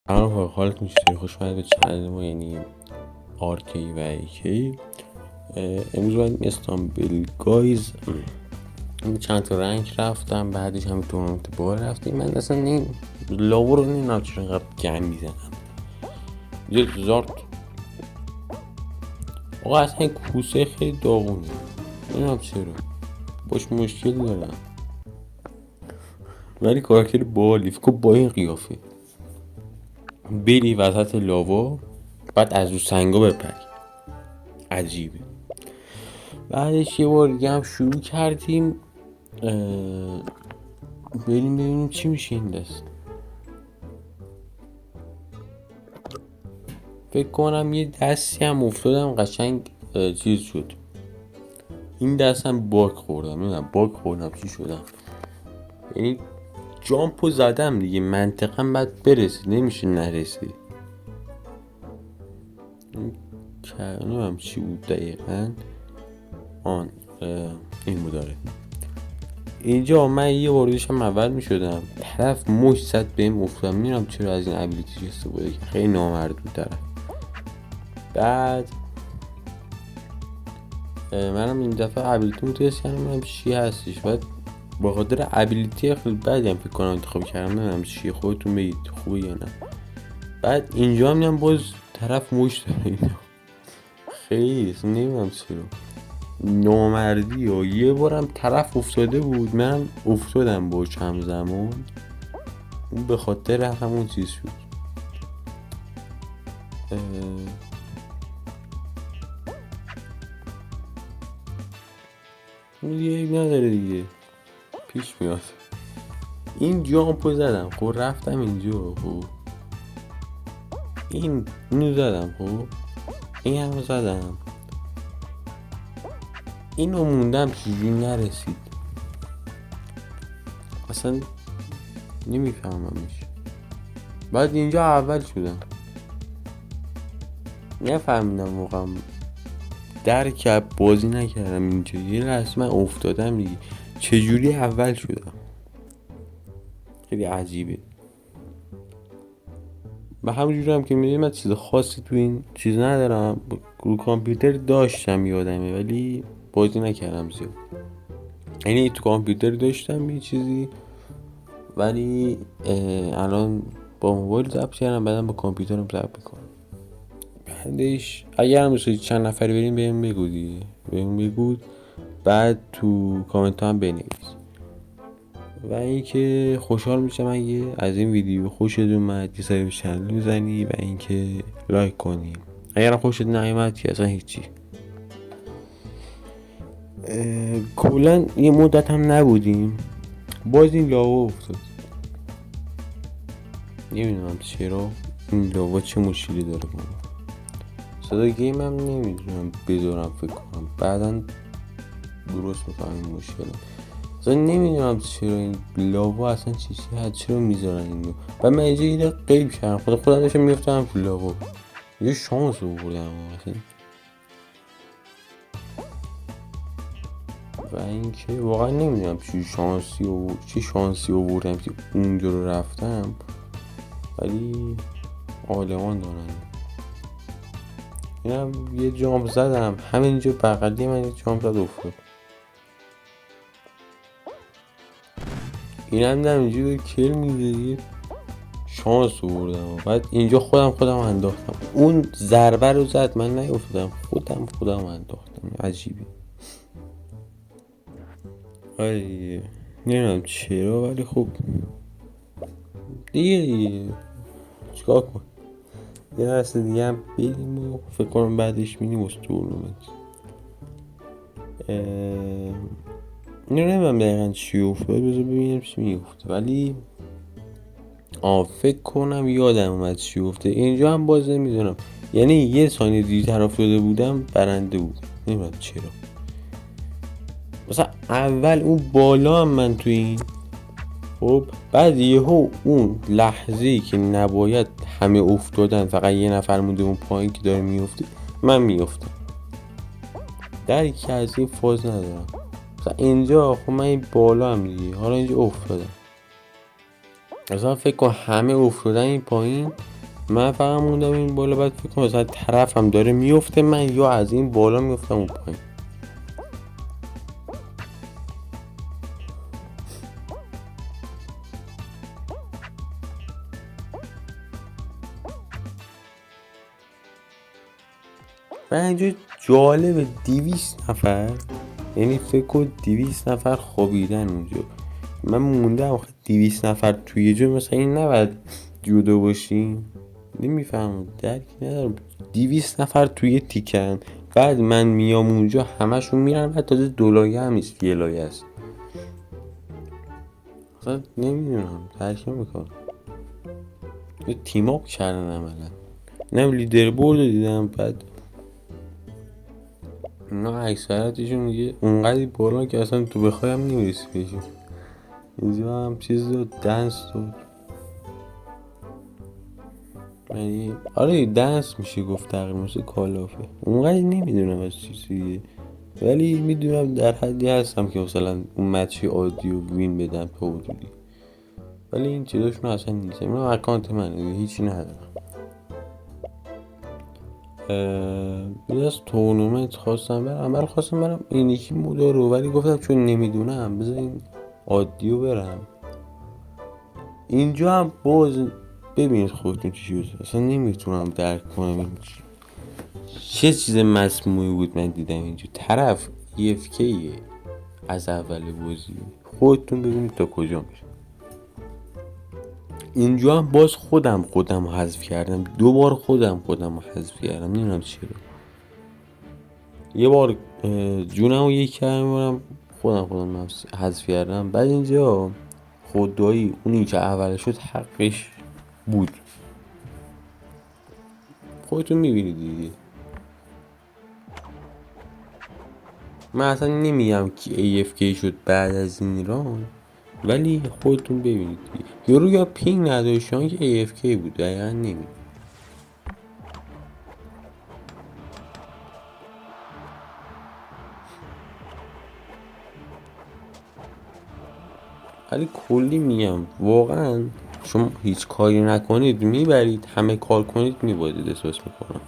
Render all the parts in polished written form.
سلام، حالتون چطوره؟ خوش اومدید به چنل ما، یعنی آرکی و ایکی. امروز باید استانبول گایز چند تا رنگ رفتم، بعدش هم تورنمنت بار رفتیم. من اصلا این لاو رو نمیدونم چرا اینقدر گم میزنم. یه زارت آقا اصلا این کوسه خیلی داغونه، نمیدونم چرا باش مشکل دارم، ولی کاراکتر باحالی. فکر با این قیافه بری وسط لاوا بعد از رو سنگا بپری، عجیبه. بعدش یه بار دیگه هم شروع کردیم بریم ببینیم چی میشه این دست. فکر کنم یه دستی هم افتادم قشنگ چیز شد. این دست هم باگ خوردم، نمیدونم باگ خوردم چی شدم، یعنی جامپو زدم دیگه، منطقا باید برسید، نمیشه نرسید. نمیدونم چی بود دقیقا. این بود داره. اینجا من یه واردشم اول میشدم، طرف مش زد بهم، افتادم. میرم چرا از این ابیلیتی استفاده کرد، خیلی نامرد بود طرف. بعد منم این دفعه ابیلیتی رو تست کردم ببینم چی هستش. بعد با خاطر ابیلیتی خیلی بدی هم فکر کنم انتخاب کردم، نمیدونم چیه، خودتون بگید خوبه یا نه. بعد اینجا هم میگم باز طرف مش داره اینا، خیلی اصلا نمیدونم چرا نامردی. و یه بارم طرف افتاده بود، من افتادم با چند زمان، اون به خاطر همون چیز شد. اون دیگه عیب نداره دیگه، پیش میاد. این جامپو زدم، خب رفتم اینجا، خب اینو زدم، خب این هم زدم، اینو موندم چیزی نرسید، اصلا نمیفهممش. بعد اینجا اول شدم، نفهمیدم واقعا، درک بازی نکردم. اینجا یه لحظه من افتادم دیگه، چجوری اول شدم، خیلی عجیبه. و همونجوری هم که میدونی من چیز خاصی تو این چیز ندارم، رو کامپیوتر داشتم یادمه ولی بازی نکردم زیاد. یعنی تو کامپیوتر داشتم یه چیزی، ولی الان با موبایل ضبط کردم، بعدم با کامپیوترم ضبط میکنم. بعدش اگر هم دوست چند نفر بریم بهم بگو دیگه، بهم بگو، بعد تو کامنت هم بنویس. و اینکه خوشحال میشم اگه از این ویدیو خوشت اومد یه سری به چنل بزنی و اینکه لایک کنی. اگر خوشت نیومد که اصلا هیچی. کلا یه مدت هم نبودیم، باز این لاوا افتاد، نمیدونم چرا این لاوا چه مشکلی داره با من. صدا گیم هم نمیدونم بذارم، فکر کنم بعدا درست میکنم این مشکل. اصلا نمیدونم چرا این لاوا اصلا چی هست، چرا میذارن اینو. و من اینجا یه قیب کردم، خدا داشتم میفتم تو لاوا، یه شانس رو بردم اصلا. و اینکه واقعا نمیدونم چه شانسی رو بردم که اونجا رو رفتم، ولی عالمان دارن. اینم یه جامپ زدم همینجا بغلی من، یه جامپ زد افتاد. اینم نمیدونم کل میده، شانس رو بردم. بعد اینجا خودم انداختم، اون ضربه رو زد من نیافتادم، خودم انداختم. عجیبه. آره نمیدونم چرا، ولی خب دیگه چیکار کن. یه دست دیگه هم بریم و فکر کنم بعدش میریم واسه تورنمنت. نمیدونم دقیقا چی افتاد، بذار ببینیم چی میفته، ولی فکر کنم یادم اومد چی افته. اینجا هم باز نمیدونم، یعنی یه ثانیه دیرتر افتاده بودم برنده بود، نمیدونم چرا. مثلا اول اون بالا هم من تو این، خب بعد یهو اون لحظه‌ای که نباید همه افتادن فقط یه نفر مونده اون پایین که داره میفته، من میافتم. درکی از این فاز ندارم. مثلا اینجا خب من این بالا هم دیگه، حالا اینجا افتادم. اصلا فکر کن همه افتادن این پایین، من فقط موندم این بالا. بعد فکر کن مثلا طرفم داره میفته، من یا از این بالا میفتم اون پایین. و اینجا جالبه 200 نفر، یعنی فکر کن 200 نفر خوابیدن اونجا. من موندم آخه 200 نفر توی یه جا، مثلا این نباید جدا باشیم؟ نمیفهمم، درک ندارم. 200 نفر توی تیکن، بعد من میام اونجا همشون میرن، بعد تازه دولایه هم نیست، یه لایه است. اصلا نمیدونم، درک نمیکنم. یه تیم اپ کردن عملا. نه لیدر بورد دیدم، بعد اینا اکثریتشون دیگه اونقدی بالا که اصلا تو بخوایم نمیرسی بهشون. اینجا هم چیز داد، دنس داد، یعنی آره دنس میشه گفت تقریبا مثل کالافه. اونقدر نمیدونم از چیزیه، ولی میدونم در حدی هستم که مثلا اون مچی عادی و وین بدم تا حدودی. ولی این چیزاشون اصلا نیست، این اکانت منه، هیچی ندارم. بیاد از تورنمنت خواستم برم این یکی مودا رو، ولی گفتم چون نمیدونم بذار این عادیو برم. اینجا هم باز ببینید خودتون چی شد، اصلا نمیتونم درک کنم این چه چیز مسموعی بود. من دیدم اینجا طرف EFKه از اول بازی، خودتون ببینید تا کجا میشه. اینجا هم باز خودم حذف کردم، 2 بار خودم حذف کردم، نمیدونم چرا. یه بار جونمو یک کردم خودم حذف کردم. بعد اینجا خدایی اونی که اول شد حقش بود، خودتون میبینید دیگه. من اصلا نمیگم که AFK شد بعد از این ایران، ولی خودتون ببینید دیگه. یورو یا پینگ نداشتن که AFK بود، دقیقا نمیدونم. ولی کلی میگم واقعا شما هیچ کاری نکنید میبرید، همه کار کنید میبازید، احساس میکنم.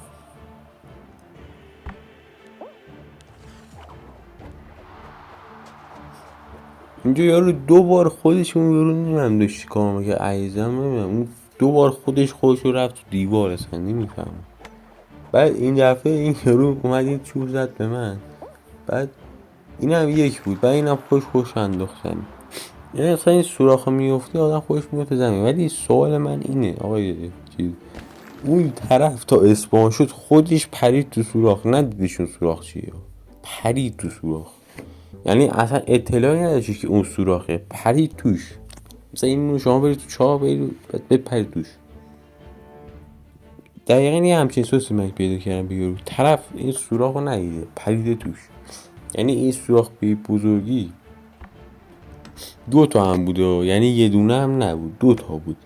اینجا یارو 2 بار خودش اون یارو نمیدونم داشت چی کار میکرد، عیزم نمیدونم، اون 2 بار خودش رو رفت تو دیوار، اصلا نمیفهمم. بعد این دفعه این یارو اومد این چوب زد به من، بعد اینم یک بود، بعد اینم خوش انداختن. یعنی اصلا این سوراخ میفته آدم خوش میفته زمین. ولی سوال من اینه آقای چیز، اون طرف تا اسپان شد خودش پرید تو سوراخ، ندیدشون سوراخ چیه، پرید تو سوراخ. یعنی اصلا اطلاعی نداشتی که اون سوراخه، پرید توش. مثلا این شما برید تو چاه برید بپرید توش. دقیقا یه همچین سوسی من پیدا کردم بیارو، طرف این سوراخ رو ندیده پریده توش. یعنی این سوراخ به بزرگی 2 تا هم بوده، یعنی یه دونه هم نبود، 2 تا بود.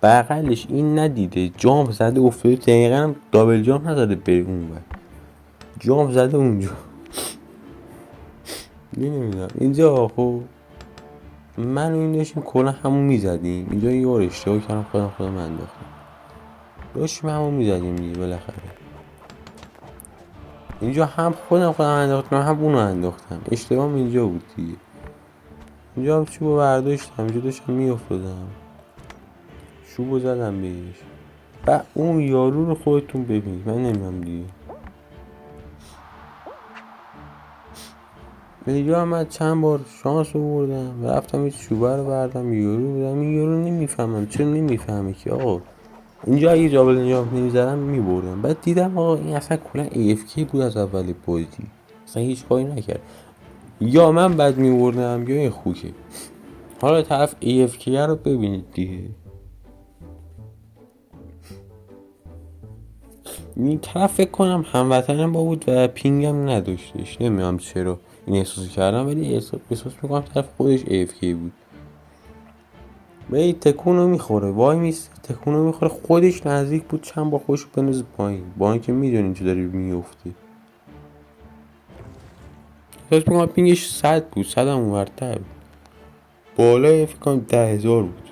بغلش این ندیده، جامپ زده افتاده، دقیقا هم دابل جامپ نزده بره اون ور، جامپ زده اونجا. نمیدونم اینجا خب من و این داشتیم کلا همون میزدیم. اینجا یه بار اشتباه کردم خودم انداختم، داشتیم همون میزدیم دیگه بالاخره. اینجا هم خودم انداختم هم اونو انداختم، اشتباهم اینجا بود دیگه. اینجا هم چوبو برداشتم، اینجا داشتم میافتادم، چوبو زدم بهش. و اون یارو رو خودتون ببینید، من نمیدونم دیگه. دیگه هم من چند بار شانس آوردم، رفتم این چوبه رو بردم یارو بودم. این یارو نمیفهمم چرا نمیفهمه که آقا اینجا اگه جابل جامپ نمیزدم میبردم. بعد دیدم آقا این اصلا کلا AFK بود از اول بازی، اصلا هیچ کاری نکرد. یا من بعد میبردم یا این خوکه. حالا طرف AFK رو ببینید دیگه. این طرف فکر کنم هموطنم با بود و پینگم نداشتش، نمیدونم چرا این احساس کردم، ولی احساس میکنم طرف خودش AFK بود. به تکونو میخوره، وای میست تکونو میخوره، خودش نزدیک بود چند با خوش بنز پایین، با اینکه میدونین چه داری میفته. احساس میکنم پینگش 100 بود، 100 هم اونورتر بود، بالای فکر کنم 10,000 بود.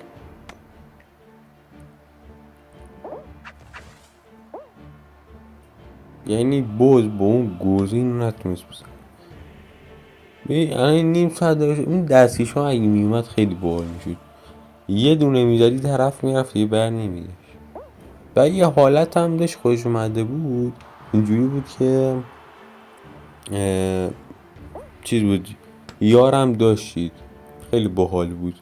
یعنی باز با اون گوزه اینو نتونست بزن. الان نیم ساعت داشت اون دستیش ها اگه میومد خیلی باحال میشد. یه دونه میزدی طرف میرفت یه بر نمیداشت. و یه حالت هم داشت خوش اومده بود، اینجوری بود که چیز بود، یارم داشتید، خیلی باحال بود.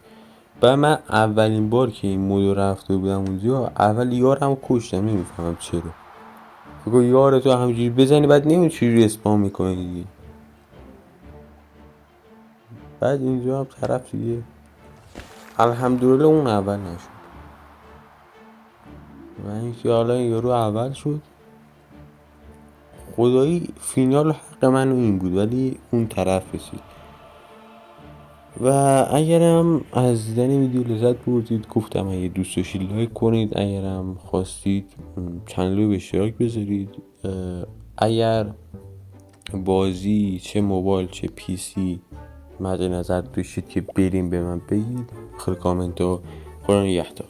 و من اولین بار که این مودو رفته بودم اونجا، اول یارم کشتم، نمیفهمم چرا. فکر یارتو همینجوری بزنی بعد نمیدونی چجوری اسپام میکنه دیگه. بعد اینجا هم طرف دیگه الحمدلله اون اول نشد و اینکه حالا این یارو اول شد. خدایی فینال حق من این بود ولی اون طرف رسید. و اگرم از دیدن ویدیو لذت بردید، گفتم اگه دوست داشتید لایک کنید، اگرم خواستید چنل رو به اشتراک بذارید. اگر بازی چه موبایل چه پی سی مد نظر داشتید که بریم به من بگید، خیلی کامنت ها. خدا نگهدار.